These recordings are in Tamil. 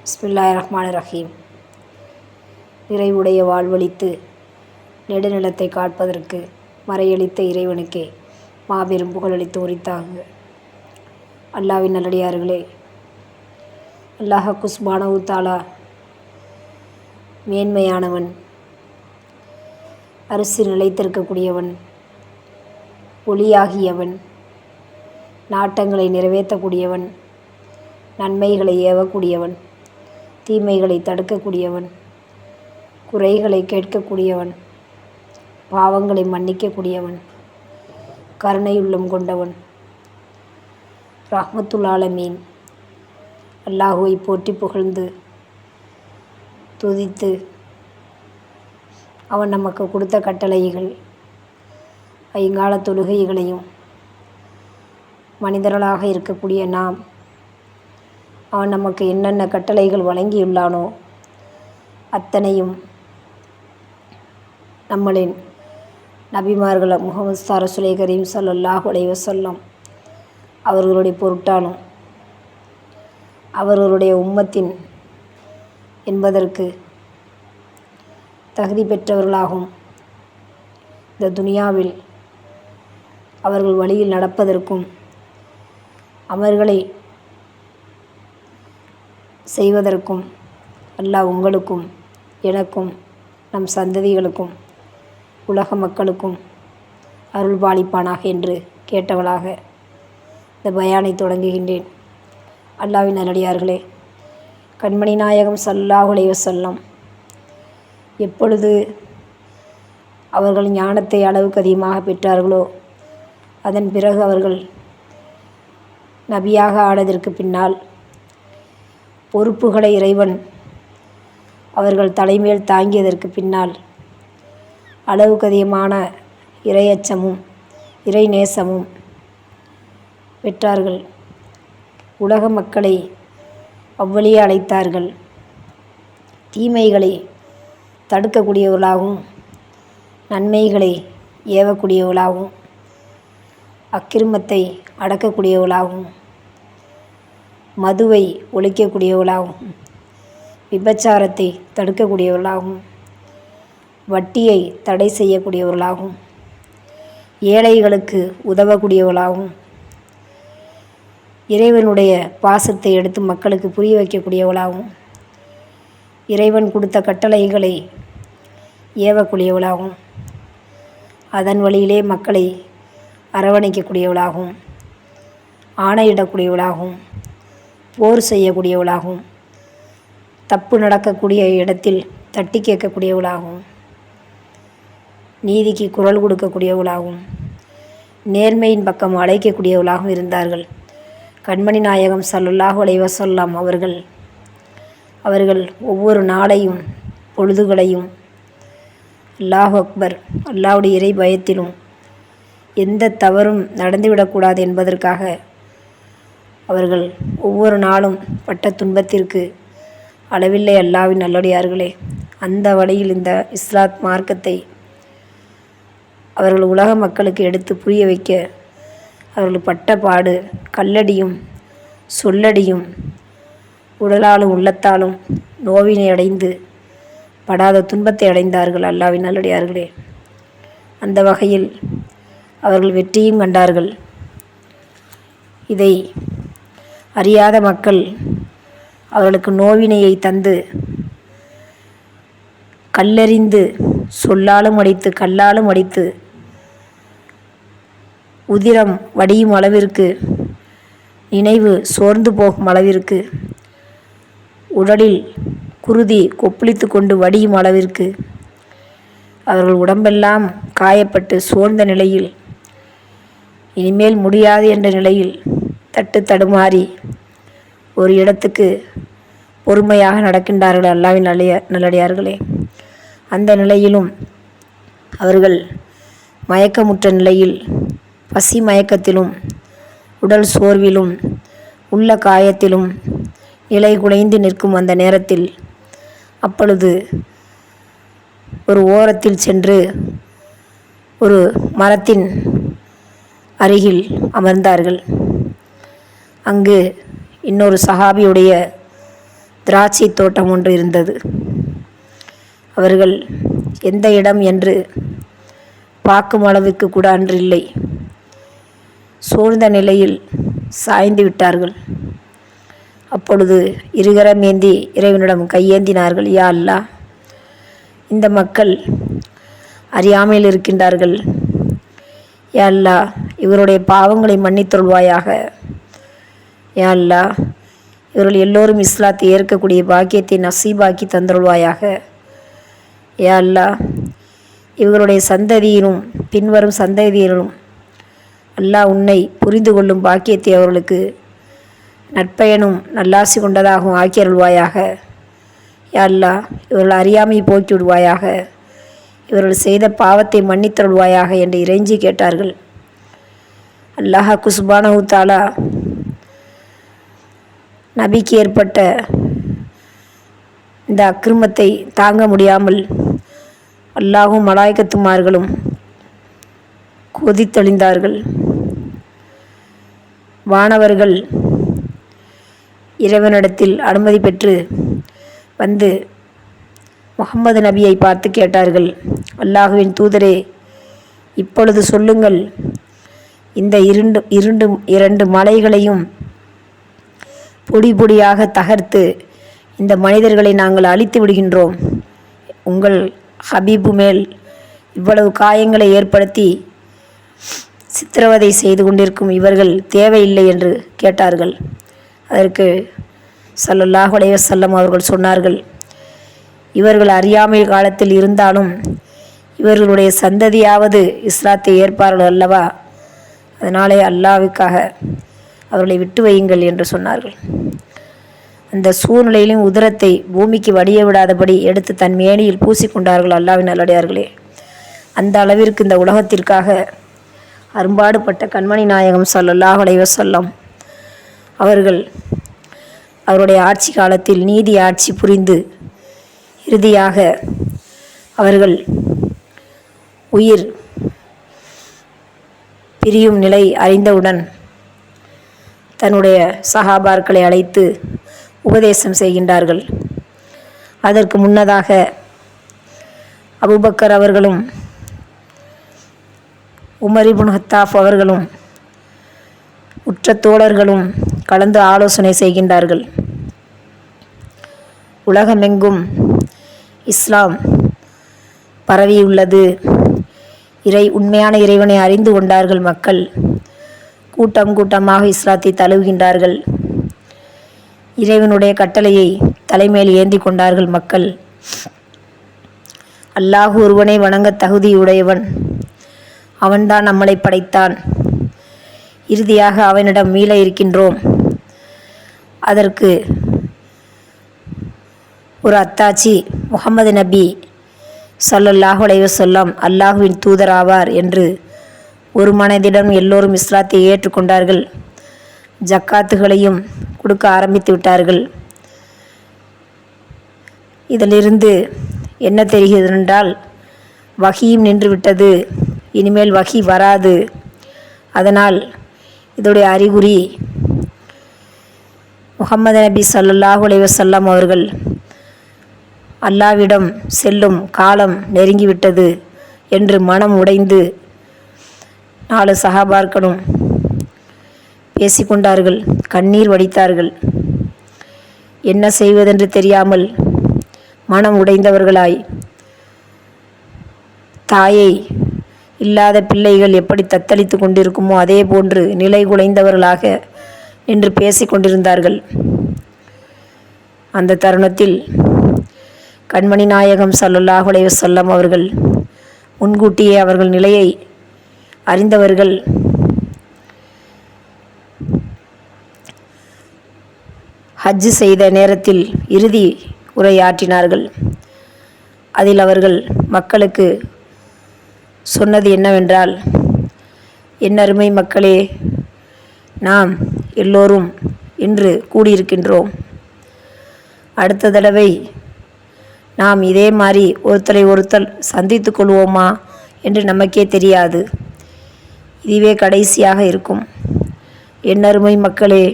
பிஸ்மில்லாஹிர்ரஹ்மானிர்ரஹீம். நிறைவுடைய வாழ்வளித்து நெடுநிலத்தை காட்பதற்கு மறையளித்த இறைவனுக்கே மாபெரும் புகழளித்து உரித்தாக. அல்லாஹ்வின் நல்லடியார்களே, அல்லாஹ் சுப்ஹானஹு தஆலா மேன்மையானவன், அரசில் நிலைத்திருக்கக்கூடியவன், ஒளியாகியவன், நாட்டங்களை நிறைவேற்றக்கூடியவன், நன்மைகளை ஏவக்கூடியவன், தீமைகளை தடுக்கக்கூடியவன், குறைகளை கேட்கக்கூடியவன், பாவங்களை மன்னிக்கக்கூடியவன், கருணையுள்ளம் கொண்டவன், ரஹ்மத்துல் ஆலமீன் அல்லாஹுவை போற்றி புகழ்ந்து துதித்து அவன் நமக்கு கொடுத்த கட்டளைகள் ஐங்கால தொழுகைகளையும் மனிதர்களாக இருக்கக்கூடிய நாம் அவன் நமக்கு என்னென்ன கட்டளைகள் வழங்கியுள்ளானோ அத்தனையும் நம்மளின் நபிமார்கள் முஹம்மது ரசூலே கரீம் ஸல்லல்லாஹு அலைஹி வஸல்லம் அவர்களுடைய பொருட்டாலும் அவர்களுடைய உம்மத்தின் என்பதற்கு தகுதி பெற்றவர்களாகும் இந்த துனியாவில் அவர்கள் வழியில் நடப்பதற்கும் அமர்களை செய்வதற்கும் அல்லாஹ் உங்களுக்கும் எனக்கும் நம் சந்ததிகளுக்கும் உலக மக்களுக்கும் அருள் பாலிப்பானாக என்று கேட்டவளாக இந்த பயானை தொடங்குகின்றேன். அல்லாஹ்வின் நல்லடியார்களே, கண்மணி நாயகம் ஸல்லல்லாஹு அலைஹி வஸல்லம் எப்பொழுது அவர்கள் ஞானத்தை அளவுக்கு அதிகமாக பெற்றார்களோ அதன் பிறகு அவர்கள் நபியாக ஆனதற்கு பின்னால் பொறுப்புகளை இறைவன் அவர்கள் தலைமேல் தாங்கியதற்கு பின்னால் அளவுக்கு அதிகமான இறையச்சமும் இறை நேசமும் பெற்றார்கள். உலக மக்களை அவ்வழியே அழைத்தார்கள். தீமைகளை தடுக்கக்கூடியவர்களாகவும் நன்மைகளை ஏவக்கூடியவர்களாகவும் அக்கிரமத்தை அடக்கக்கூடியவர்களாகவும் மதுவை ஒழிக்கக்கூடியவர்களாகவும் விபச்சாரத்தை தடுக்கக்கூடியவர்களாகவும் வட்டியை தடை செய்யக்கூடியவர்களாகவும் ஏழைகளுக்கு உதவக்கூடியவர்களாகவும் இறைவனுடைய பாசத்தை எடுத்து மக்களுக்கு புரிய வைக்கக்கூடியவர்களாகவும் இறைவன் கொடுத்த கட்டளைகளை ஏவக்கூடியவர்களாகவும் அதன் வழியிலே மக்களை அரவணைக்கக்கூடியவர்களாகவும் ஆணையிடக்கூடியவர்களாகவும் போர் செய்யக்கூடியவளாகவும் தப்பு நடக்கக்கூடிய இடத்தில் தட்டி கேட்கக்கூடியவளாகவும் நீதிக்கு குரல் கொடுக்கக்கூடியவளாகவும் நேர்மையின் பக்கம் அழைக்கக்கூடியவளாகவும் இருந்தார்கள். கண்மணி நாயகம் ஸல்லல்லாஹு அலைஹி வஸல்லம் அவர்கள் ஒவ்வொரு நாளையும் பொழுதுகளையும் அல்லாஹ் அக்பர், அல்லாஹ்வுடைய இறை பயத்திலும் எந்த தவறும் நடந்துவிடக்கூடாது என்பதற்காக அவர்கள் ஒவ்வொரு நாளும் பட்ட துன்பத்திற்கு அளவில்லை. அல்லாஹ்வின் நல்லடியார்களே, அந்த வழியில் இந்த இஸ்லாத் மார்க்கத்தை அவர்கள் உலக மக்களுக்கு எடுத்து புரிய வைக்க அவர்கள் பட்ட பாடு கல்லடியும் சொல்லடியும் உடலாலும் உள்ளத்தாலும் நோவினை அடைந்து படாத துன்பத்தை அடைந்தார்கள். அல்லாஹ்வின் நல்லடியார்களே, அந்த வகையில் அவர்கள் வெற்றியும் கண்டார்கள். இதை அறியாத மக்கள் அவர்களுக்கு நோவினையை தந்து கல்லெறிந்து சொல்லாலும் அடித்து கல்லாலும் அடித்து உதிரம் வடியும் அளவிற்கு நினைவு சோர்ந்து போகும் அளவிற்கு உடலில் குருதி கொப்பளித்து கொண்டு வடியும் அளவிற்கு அவர்கள் உடம்பெல்லாம் காயப்பட்டு சோர்ந்த நிலையில் இனிமேல் முடியாது என்ற நிலையில் தட்டு தடுமாறி ஒரு இடத்துக்கு பொறுமையாக நடக்கின்றார்கள். அல்லாஹ்வின் நல்லடியார்களே, அந்த நிலையிலும் அவர்கள் மயக்கமுற்ற நிலையில் பசி மயக்கத்திலும் உடல் சோர்விலும் உள்ள காயத்திலும் நிலை குலைந்து நிற்கும் அந்த நேரத்தில் அப்பொழுது ஒரு ஓரத்தில் சென்று ஒரு மரத்தின் அருகில் அமர்ந்தார்கள். அங்கு இன்னொரு சஹாபியுடைய திராட்சை தோட்டம் ஒன்று இருந்தது. அவர்கள் எந்த இடம் என்று பார்க்கும் அளவுக்கு கூட அன்றில்லை. சூழ்ந்த நிலையில் சாய்ந்து விட்டார்கள். அப்பொழுது இருகரமேந்தி இறைவனிடம் கையேந்தினார்கள். யா அல்லாஹ், இந்த மக்கள் அறியாமையில் இருக்கின்றார்கள். யா அல்லாஹ், இவருடைய பாவங்களை மன்னித்தருள்வாயாக. யா அல்லாஹ், இவர்கள் எல்லோரும் இஸ்லாத்தை ஏற்கக்கூடிய பாக்கியத்தை நசீபாக்கி தந்தருள்வாயாக. யா அல்லாஹ், இவர்களுடைய சந்ததியிலும் பின்வரும் சந்ததியிலும் அல்லாஹ் உன்னை புரிந்து கொள்ளும் பாக்கியத்தை அவர்களுக்கு நற்பயனும் நல்லாசி கொண்டதாகவும் ஆக்கியருள்வாயாக. யா அல்லாஹ், இவர்கள் அறியாமை போக்கி விடுவாயாக. இவர்கள் செய்த பாவத்தை மன்னித்தருள்வாயாக என்று இறைஞ்சி கேட்டார்கள். அல்லாஹ் சுப்ஹானஹு தஆலா நபிக்கு ஏற்பட்ட இந்த அக்கிரமத்தை தாங்க முடியாமல் அல்லாஹும் மலாய்க்கத்துமார்களும் கொதித்தெழுந்தார்கள். வானவர்கள் இறைவனிடத்தில் அனுமதி பெற்று வந்து முஹம்மது நபியை பார்த்து கேட்டார்கள். அல்லாஹுவின் தூதரே, இப்பொழுது சொல்லுங்கள், இந்த இரண்டு மலைகளையும் பொடி பொடியாக தகர்த்து இந்த மனிதர்களை நாங்கள் அழித்து விடுகின்றோம். உங்கள் ஹபீபு மேல் இவ்வளவு காயங்களை ஏற்படுத்தி சித்திரவதை செய்து கொண்டிருக்கும் இவர்கள் தேவையில்லை என்று கேட்டார்கள். அதற்கு ஸல்லல்லாஹு அலைஹி வஸல்லம் அவர்கள் சொன்னார்கள், இவர்கள் அறியாமை காலத்தில் இருந்தாலும் இவர்களுடைய சந்ததியாவது இஸ்லாத்தை ஏற்பார்கள் அல்லவா, அதனாலே அல்லாஹ்வுக்காக அவர்களை விட்டு வையுங்கள் என்று சொன்னார்கள். அந்த சூழ்நிலையிலும் உதரத்தை பூமிக்கு வடிய விடாதபடி எடுத்து தன் மேனியில் பூசிக்கொண்டார்கள். அல்லாஹ்வின் நல்லடியார்களே, அந்த அளவிற்கு இந்த உலகத்திற்காக அரும்பாடுபட்ட கண்மணி நாயகம் ஸல்லல்லாஹு அலைஹி வஸல்லம் அவர்கள் அவருடைய ஆட்சி காலத்தில் நீதி ஆட்சி புரிந்து இறுதியாக அவர்கள் உயிர் பிரியும் நிலை அறிந்தவுடன் தன்னுடைய சஹாபாக்களை அழைத்து உபதேசம் செய்கின்றார்கள். அதற்கு முன்னதாக அபூபக்கர் அவர்களும் உமர் இப்னு ஹத்தாப் அவர்களும் உற்ற தோழர்களும் கலந்து ஆலோசனை செய்கின்றார்கள். உலகமெங்கும் இஸ்லாம் பரவியுள்ளது. உண்மையான இறைவனை அறிந்து கொண்டார்கள். மக்கள் கூட்டம் கூட்டமாக இஸ்லாத்தை தழுவுகின்றார்கள். இறைவனுடைய கட்டளையை தலைமையில் ஏந்தி கொண்டார்கள் மக்கள். அல்லாஹ் ஒருவனை வணங்க தகுதியுடையவன், அவன்தான் நம்மளை படைத்தான். இறுதியாக அவனிடம் மீள இருக்கின்றோம். அதற்கு ஒரு அத்தாட்சி முஹம்மது நபி ஸல்லல்லாஹு அலைஹி வஸல்லம் அல்லாஹுவின் தூதர் ஆவார் என்று ஒரு மனதிடம் எல்லோரும் இஸ்லாத்தை ஏற்றுக்கொண்டார்கள். ஜக்காத்துகளையும் கொடுக்க ஆரம்பித்து விட்டார்கள். இதிலிருந்து என்ன தெரிகிறது என்றால், வஹியும் நின்றுவிட்டது, இனிமேல் வஹி வராது. அதனால் இதோடைய அறிகுறி முஹம்மது நபி ஸல்லல்லாஹு அலைஹி வஸல்லம் அவர்கள் அல்லாஹ்விடம் செல்லும் காலம் நெருங்கிவிட்டது என்று மனம் உடைந்து 4 சஹாபாக்களும் பேசிக்கொண்டார்கள், கண்ணீர் வடித்தார்கள். என்ன செய்வதென்று தெரியாமல் மனம் உடைந்தவர்களாய், தாயை இல்லாத பிள்ளைகள் எப்படி தத்தளித்து கொண்டிருக்குமோ அதே போன்று நிலை குலைந்தவர்களாக நின்று பேசி கொண்டிருந்தார்கள். அந்த தருணத்தில் கண்மணி நாயகம் ஸல்லல்லாஹு அலைஹி வஸல்லம் அவர்கள் முன்கூட்டியே அவர்கள் நிலையை அறிந்தவர்கள் ஹஜ் செய்த நேரத்தில் இறுதி உரையாற்றினார்கள். அதில் அவர்கள் மக்களுக்கு சொன்னது என்னவென்றால், என் அருமை மக்களே, நாம் எல்லோரும் இன்று கூடியிருக்கின்றோம். அடுத்த தடவை நாம் இதே மாதிரி ஒருத்தரை சந்தித்து கொள்வோமா என்று நமக்கே தெரியாது. இதுவே கடைசியாக இருக்கும். என் அருமை மக்களே,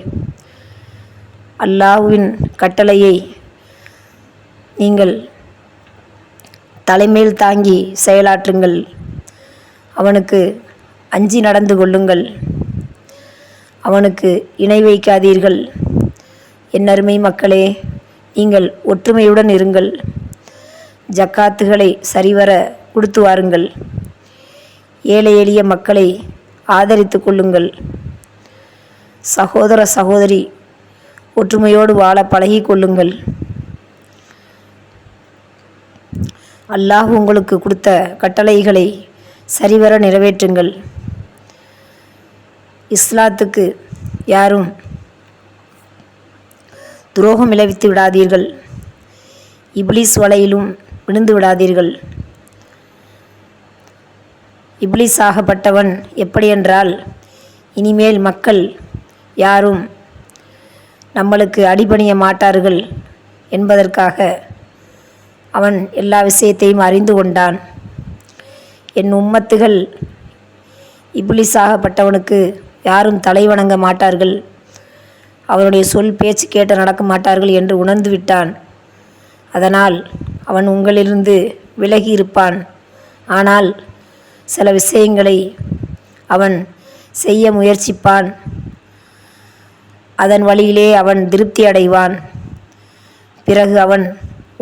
அல்லாஹ்வின் கட்டளையை நீங்கள் தலைமேல் தாங்கி செயலாற்றுங்கள். அவனுக்கு அஞ்சி நடந்து கொள்ளுங்கள். அவனுக்கு இணை வைக்காதீர்கள். என்னருமை மக்களே, நீங்கள் ஒற்றுமையுடன் இருங்கள். ஜக்காத்துகளை சரிவர கொடுத்து வாருங்கள். ஏழை எளிய மக்களை ஆதரித்து கொள்ளுங்கள். சகோதர சகோதரி ஒற்றுமையோடு வாழ பழகி கொள்ளுங்கள். அல்லாஹ் உங்களுக்கு கொடுத்த கட்டளைகளை சரிவர நிறைவேற்றுங்கள். இஸ்லாத்துக்கு யாரும் துரோகம் விளைவித்து விடாதீர்கள். இப்லீஸ் வலையிலும் விழுந்து விடாதீர்கள். இப்லீஸ் ஆகப்பட்டவன் எப்படியென்றால், இனிமேல் மக்கள் யாரும் நம்மளுக்கு அடிபணிய மாட்டார்கள் என்பதற்காக அவன் எல்லா விஷயத்தையும் அறிந்து கொண்டான். என் உம்மத்துகள் இப்லீஸ் ஆகப்பட்டவனுக்கு யாரும் தலை வணங்க மாட்டார்கள், அவனுடைய சொல் பேச்சு கேட்டு நடக்க மாட்டார்கள் என்று உணர்ந்து விட்டான். அதனால் அவன் உங்களிலிருந்து விலகி இருப்பான். ஆனால் சில விஷயங்களை அவன் செய்ய முயற்சிப்பான். அதன் வழியிலே அவன் திருப்தி அடைவான். பிறகு அவன்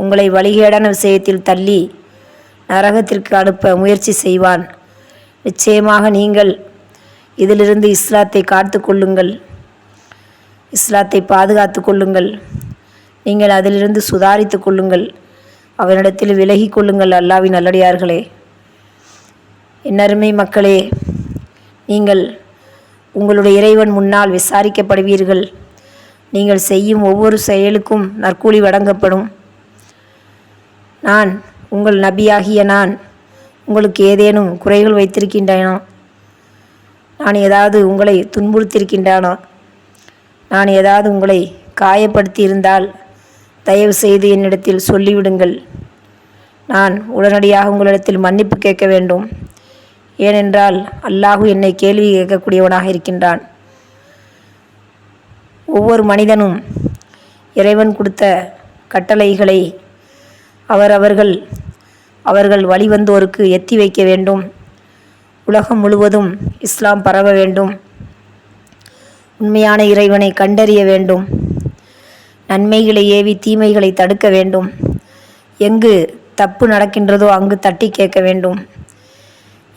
உங்களை வழிகேடான விஷயத்தில் தள்ளி நரகத்திற்கு அனுப்ப முயற்சி செய்வான். நிச்சயமாக நீங்கள் இதிலிருந்து இஸ்லாத்தை காத்து கொள்ளுங்கள். இஸ்லாத்தை பாதுகாத்து கொள்ளுங்கள். நீங்கள் அதிலிருந்து சுதாரித்து கொள்ளுங்கள். அவனிடத்தில் விலகி கொள்ளுங்கள். அல்லாஹ்வின் நல்லடியார்களே, என்னருமை மக்களே, நீங்கள் உங்களுடைய இறைவன் முன்னால் விசாரிக்கப்படுவீர்கள். நீங்கள் செய்யும் ஒவ்வொரு செயலுக்கும் நற்கூலி வழங்கப்படும். நான் உங்கள் நபியாகிய நான் உங்களுக்கு ஏதேனும் குறைகள் வைத்திருக்கின்றேனோ? நான் ஏதாவது உங்களை துன்புறுத்தியிருக்கின்றானோ? நான் ஏதாவது உங்களை காயப்படுத்தி இருந்தால் தயவு செய்து என்னிடத்தில் சொல்லிவிடுங்கள். நான் உடனடியாக உங்களிடத்தில் மன்னிப்பு கேட்க வேண்டும். ஏனென்றால் அல்லாஹ் என்னை கேள்வி கேட்கக்கூடியவனாக இருக்கின்றான். ஒவ்வொரு மனிதனும் இறைவன் கொடுத்த கட்டளைகளை அவர்கள் வழிவந்தோருக்கு எத்தி வைக்க வேண்டும். உலகம் முழுவதும் இஸ்லாம் பரவ வேண்டும். உண்மையான இறைவனை கண்டறிய வேண்டும். நன்மைகளை ஏவி தீமைகளை தடுக்க வேண்டும். எங்கு தப்பு நடக்கின்றதோ அங்கு தட்டி கேட்க வேண்டும்.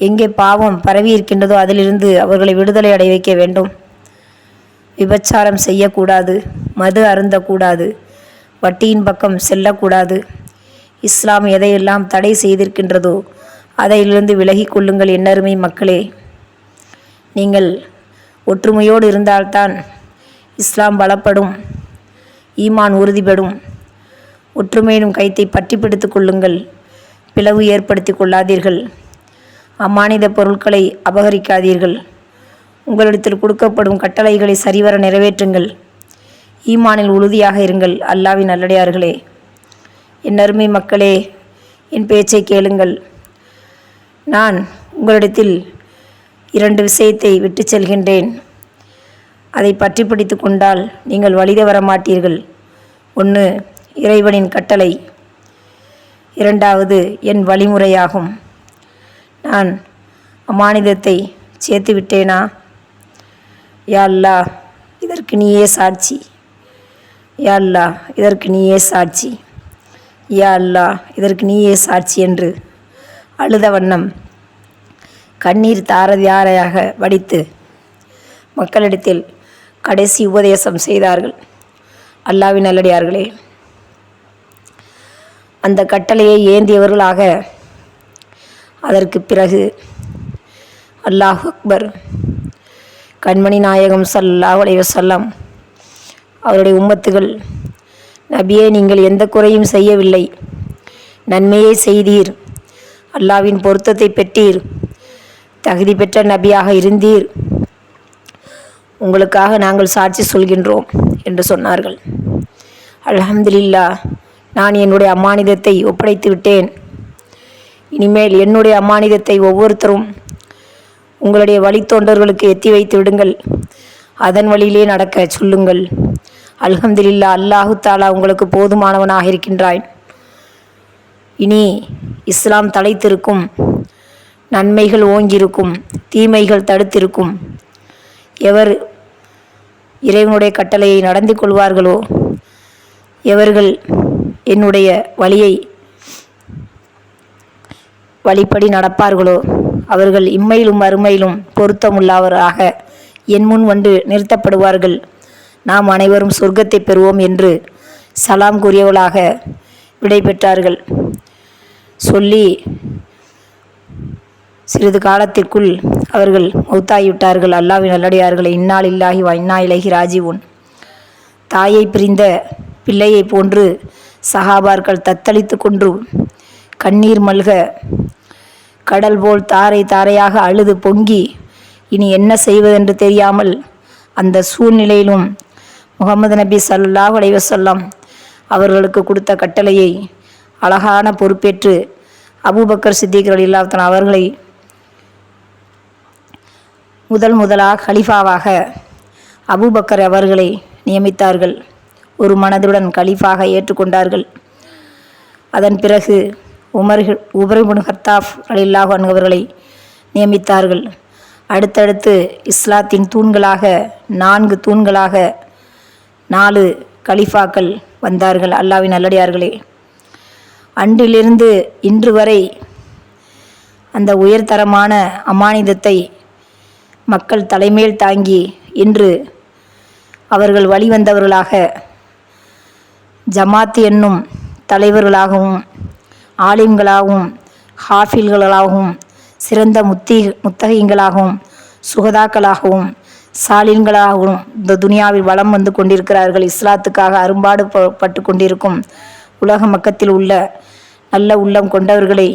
எங்கே பாவம் பரவி இருக்கின்றதோ அதிலிருந்து அவர்களை விடுதலை அடைய வைக்க வேண்டும். விபச்சாரம் செய்யக்கூடாது, மது அருந்தக்கூடாது, வட்டியின் பக்கம் செல்லக்கூடாது. இஸ்லாம் எதையெல்லாம் தடை செய்திருக்கின்றதோ அதையிலிருந்து விலகி கொள்ளுங்கள். என்னருமை மக்களே, நீங்கள் ஒற்றுமையோடு இருந்தால்தான் இஸ்லாம் பலப்படும், ஈமான் உறுதிப்படும். ஒற்றுமையினும் கைத்தை பற்றி பிடித்து கொள்ளுங்கள். பிளவு ஏற்படுத்தி கொள்ளாதீர்கள். அம்மானித பொருட்களை அபகரிக்காதீர்கள். உங்களிடத்தில் கொடுக்கப்படும் கட்டளைகளை சரிவர நிறைவேற்றுங்கள். ஈமானில் உறுதியாக இருங்கள். அல்லாஹ்வின் நல்லடியார்களே, என் அருமை மக்களே, என் பேச்சை கேளுங்கள். நான் உங்களிடத்தில் 2 விஷயத்தை விட்டு செல்கின்றேன். அதை பற்றி பிடித்து கொண்டால் நீங்கள் வழித வர மாட்டீர்கள். 1, இறைவனின் கட்டளை. 2வது என் வழிமுறையாகும். நான் அமானிதத்தை சேர்த்து விட்டேனா? யா அல்லாஹ், இதற்கு நீயே சாட்சி. யா அல்லாஹ், இதற்கு நீயே சாட்சி. யா அல்லாஹ், இதற்கு நீயே சாட்சி என்று அழுத வண்ணம் கண்ணீர் தாரையாக வடித்து மக்களிடத்தில் கடைசி உபதேசம் செய்தார்கள். அல்லாஹ்வின் நல்லடியார்களே, அந்த கட்டளையை ஏந்தியவர்களாக அதற்கு பிறகு அல்லாஹ் அக்பர், கண்மணி நாயகம் ஸல்லல்லாஹு அலைஹி வஸல்லம் அவருடைய உம்மத்துகள், நபியே, நீங்கள் எந்த குறையும் செய்யவில்லை, நன்மையை செய்தீர், அல்லாஹ்வின் பொருத்தத்தை பெற்றீர், தகுதி பெற்ற நபியாக இருந்தீர், உங்களுக்காக நாங்கள் சாட்சி சொல்கின்றோம் என்று சொன்னார்கள். அல்ஹம்துலில்லாஹ், நான் என்னுடைய அம்மானிதத்தை ஒப்படைத்து விட்டேன். இனிமேல் என்னுடைய அம்மானிதத்தை ஒவ்வொருத்தரும் உங்களுடைய வழித்தோன்றர்களுக்கு எத்தி வைத்து விடுங்கள். அதன் வழியிலே நடக்க சொல்லுங்கள். அல்ஹம்துலில்லாஹ், அல்லாஹு தாலா உங்களுக்கு போதுமானவனாக இருக்கின்றான். இனி இஸ்லாம் தலைத்திருக்கும், நன்மைகள் ஓங்கியிருக்கும், தீமைகள் தடுத்திருக்கும். எவர் இறைவனுடைய கட்டளையை நடந்து கொள்வார்களோ, எவர்கள் என்னுடைய வழிப்படி நடப்பார்களோ, அவர்கள் இம்மையிலும் மறுமையிலும் பொருத்தமுள்ளவராக என் முன் வந்து நிறுத்தப்படுவார்கள். நாம் அனைவரும் சொர்க்கத்தை பெறுவோம் என்று சலாம் கூறியவர்களாக விடை பெற்றார்கள். சொல்லி சிறிது காலத்திற்குள் அவர்கள் மௌத்தாகிவிட்டார்கள். அல்லாஹ்வின் நல்லடியார்களை, இன்னா லில்லாஹி வ இன்னா இலைஹி ராஜிஊன். தாயை பிரிந்த பிள்ளையை போன்று சஹாபார்கள் தத்தளித்து கொண்டு கண்ணீர் மல்க, கடல் போல் தாரை தாரையாக அழுது பொங்கி இனி என்ன செய்வதென்று தெரியாமல் அந்த சூழ்நிலையிலும் முகமது நபி ஸல்லல்லாஹு அலைஹி வஸல்லம் அவர்களுக்கு கொடுத்த கட்டளையை அழகான பொறுப்பேற்று அபூபக்கர் சித்திக் ரலியல்லாஹு தஆலா அவர்களை முதலாக கலீஃபாவாக அபூபக்கர் அவர்களை நியமித்தார்கள். ஒரு மனதுடன் கலீஃபாக ஏற்றுக்கொண்டார்கள். அதன் பிறகு உமர் இப்னு கத்தாப் ரலியல்லாஹு அன்ஹு அவர்களை நியமித்தார்கள். அடுத்தடுத்து இஸ்லாத்தின் தூண்களாக 4 தூண்களாக 4 கலீஃபாக்கள் வந்தார்கள். அல்லாஹ்வின் நல்லடியார்களே, அன்றிலிருந்து இன்று வரை அந்த உயர்தரமான அமானிதத்தை மக்கள் தலைமேல் தாங்கி இன்று அவர்கள் வழிவந்தவர்களாக ஜமாத் என்னும் தலைவர்களாகவும், ஆலிம்களாகவும், ஹாஃபில்களாகவும், சிறந்த முத்தகீங்களாகவும், சுகதாக்களாகவும், சாலின்களாகவும் இந்த துனியாவில் வலம் வந்து கொண்டிருக்கிறார்கள். இஸ்லாத்துக்காக அரும்பாடு பட்டு கொண்டிருக்கும் உலக மக்கத்தில் உள்ள நல்ல உள்ளம் கொண்டவர்களை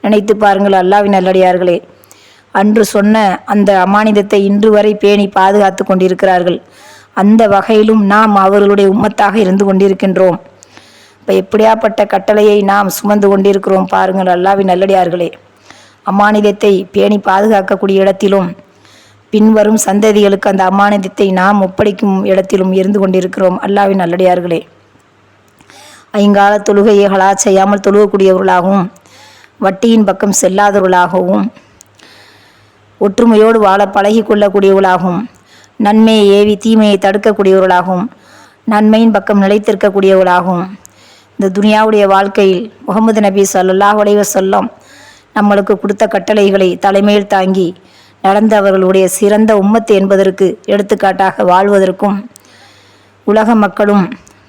நினைத்து பாருங்கள். அல்லாஹ்வின் நல்லடியார்களே, அன்று சொன்ன அந்த அமானிதத்தை இன்று வரை பேணி பாதுகாத்து கொண்டிருக்கிறார்கள். அந்த வகையிலும் நாம் அவர்களுடைய உம்மத்தாக இருந்து கொண்டிருக்கின்றோம். இப்போ எப்படியாப்பட்ட கட்டளையை நாம் சுமந்து கொண்டிருக்கிறோம் பாருங்கள். அல்லாஹ்வின் நல்லடியார்களே, அமானிதத்தை பேணி பாதுகாக்கக்கூடிய இடத்திலும் பின்வரும் சந்ததிகளுக்கு அந்த அமானிதத்தை நாம் ஒப்படைக்கும் இடத்திலும் இருந்து கொண்டிருக்கிறோம். அல்லாஹ்வின் நல்லடியார்களே, ஐங்கால தொழுகையை ஹலா செய்யாமல் தொழுகக்கூடியவர்களாகவும், வட்டியின் பக்கம் செல்லாதவர்களாகவும், ஒற்றுமையோடு வாழ பழகி கொள்ளக்கூடியவர்களாகவும், நன்மையை ஏவி தீமையை தடுக்கக்கூடியவர்களாகவும், நன்மையின் பக்கம் நிலைத்திருக்கக்கூடியவர்களாகவும், இந்த துனியாவுடைய வாழ்க்கையில் முகமது நபி ஸல்லல்லாஹு அலைஹி வஸல்லம் நம்மளுக்கு கொடுத்த கட்டளைகளை தலைமையில் தாங்கி நடந்த அவர்களுடைய சிறந்த உம்மத்து என்பதற்கு எடுத்துக்காட்டாக வாழ்வதற்கும், உலக மக்களும்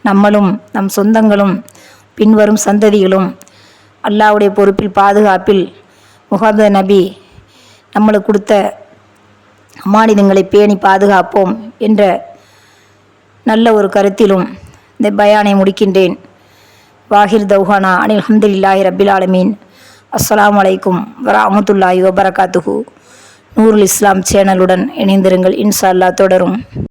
நம்மளும் நம் சொந்தங்களும் பின்வரும் சந்ததிகளும் அல்லாஹ்வுடைய பொறுப்பில் பாதுகாப்பில் முகமது நபி நம்மளுக்கு கொடுத்த அமானிதங்களை பேணி பாதுகாப்போம் என்ற நல்ல ஒரு கருத்திலும் இந்த பயானை முடிக்கின்றேன். வாஹிர் தௌஹானா அனில் அல்ஹம்துலில்லாஹி ரப்பில் ஆலமீன். அஸ்ஸலாமு அலைக்கும் வரஹ்மத்துல்லாஹி வபரகாத்துஹு. நூருல் இஸ்லாம் சேனலுடன் இணைந்திருங்கள். இன்ஷா அல்லாஹ் தொடரும்.